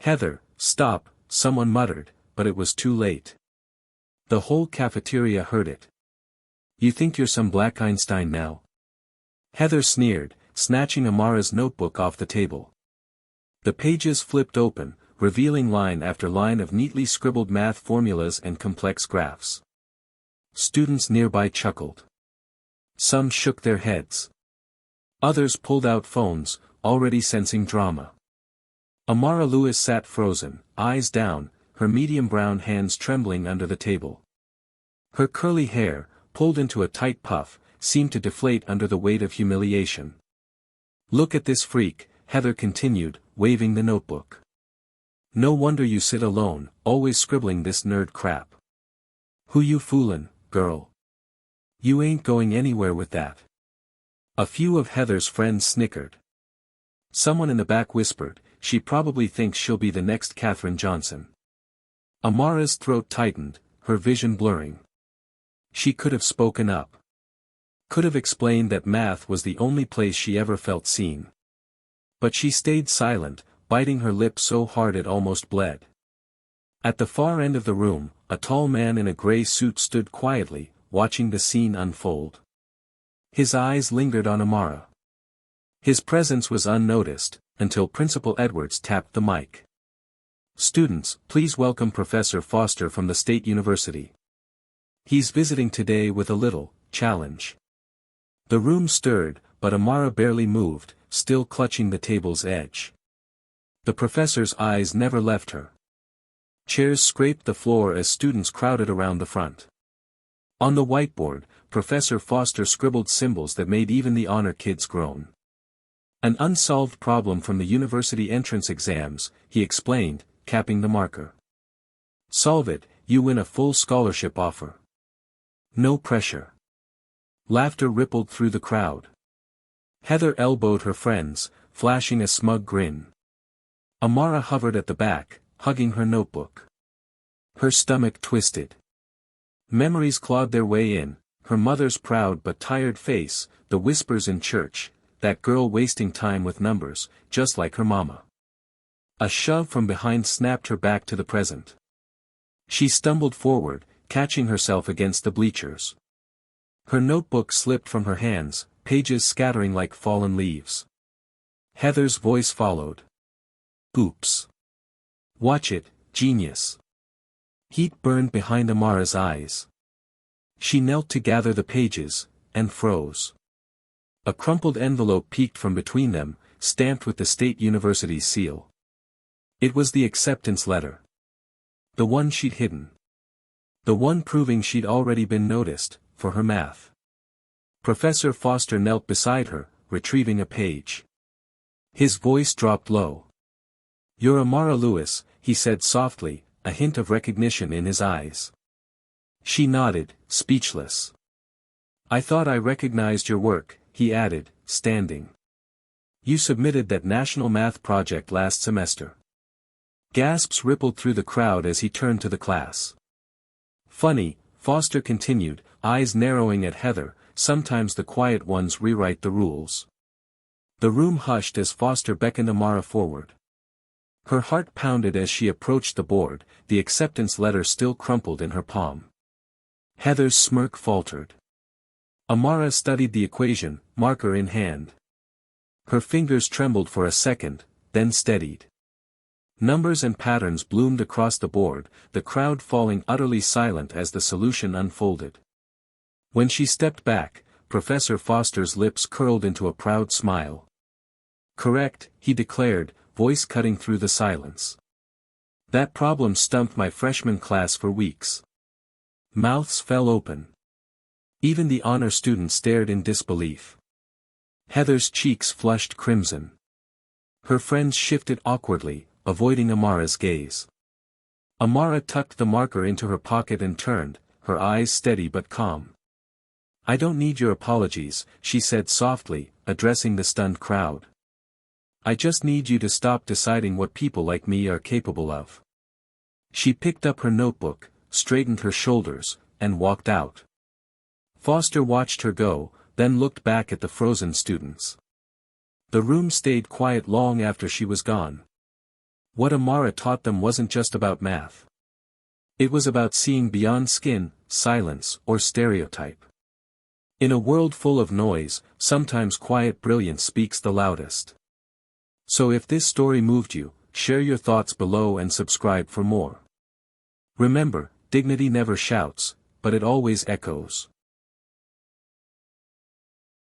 "Heather, stop," someone muttered, but it was too late. The whole cafeteria heard it. "You think you're some Black Einstein now?" Heather sneered, snatching Amara's notebook off the table. The pages flipped open, revealing line after line of neatly scribbled math formulas and complex graphs. Students nearby chuckled. Some shook their heads. Others pulled out phones, already sensing drama. Amara Lewis sat frozen, eyes down, her medium brown hands trembling under the table. Her curly hair, pulled into a tight puff, seemed to deflate under the weight of humiliation. "Look at this freak," Heather continued, waving the notebook. "No wonder you sit alone, always scribbling this nerd crap. Who you foolin', girl? You ain't going anywhere with that." A few of Heather's friends snickered. Someone in the back whispered, "She probably thinks she'll be the next Katherine Johnson." Amara's throat tightened, her vision blurring. She could have spoken up. Could have explained that math was the only place she ever felt seen. But she stayed silent, biting her lip so hard it almost bled. At the far end of the room, a tall man in a gray suit stood quietly, watching the scene unfold. His eyes lingered on Amara. His presence was unnoticed, until Principal Edwards tapped the mic. "Students, please welcome Professor Foster from the State University. He's visiting today with a little challenge." The room stirred, but Amara barely moved, still clutching the table's edge. The professor's eyes never left her. Chairs scraped the floor as students crowded around the front. On the whiteboard, Professor Foster scribbled symbols that made even the honor kids groan. "An unsolved problem from the university entrance exams," he explained, capping the marker. "Solve it, you win a full scholarship offer. No pressure." Laughter rippled through the crowd. Heather elbowed her friends, flashing a smug grin. Amara hovered at the back, hugging her notebook. Her stomach twisted. Memories clawed their way in, her mother's proud but tired face, the whispers in church, that girl wasting time with numbers, just like her mama. A shove from behind snapped her back to the present. She stumbled forward, catching herself against the bleachers. Her notebook slipped from her hands, pages scattering like fallen leaves. Heather's voice followed. "Oops. Watch it, genius." Heat burned behind Amara's eyes. She knelt to gather the pages, and froze. A crumpled envelope peeked from between them, stamped with the State University's seal. It was the acceptance letter. The one she'd hidden. The one proving she'd already been noticed, for her math. Professor Foster knelt beside her, retrieving a page. His voice dropped low. "You're Amara Lewis," he said softly, a hint of recognition in his eyes. She nodded, speechless. "I thought I recognized your work," he added, standing. "You submitted that national math project last semester." Gasps rippled through the crowd as he turned to the class. "Funny," Foster continued, eyes narrowing at Heather, "sometimes the quiet ones rewrite the rules." The room hushed as Foster beckoned Amara forward. Her heart pounded as she approached the board, the acceptance letter still crumpled in her palm. Heather's smirk faltered. Amara studied the equation, marker in hand. Her fingers trembled for a second, then steadied. Numbers and patterns bloomed across the board, the crowd falling utterly silent as the solution unfolded. When she stepped back, Professor Foster's lips curled into a proud smile. "Correct," he declared, voice cutting through the silence. "That problem stumped my freshman class for weeks." Mouths fell open. Even the honor students stared in disbelief. Heather's cheeks flushed crimson. Her friends shifted awkwardly, avoiding Amara's gaze. Amara tucked the marker into her pocket and turned, her eyes steady but calm. "I don't need your apologies," she said softly, addressing the stunned crowd. "I just need you to stop deciding what people like me are capable of." She picked up her notebook, straightened her shoulders, and walked out. Foster watched her go, then looked back at the frozen students. The room stayed quiet long after she was gone. What Amara taught them wasn't just about math. It was about seeing beyond skin, silence, or stereotype. In a world full of noise, sometimes quiet brilliance speaks the loudest. So if this story moved you, share your thoughts below and subscribe for more. Remember, dignity never shouts, but it always echoes.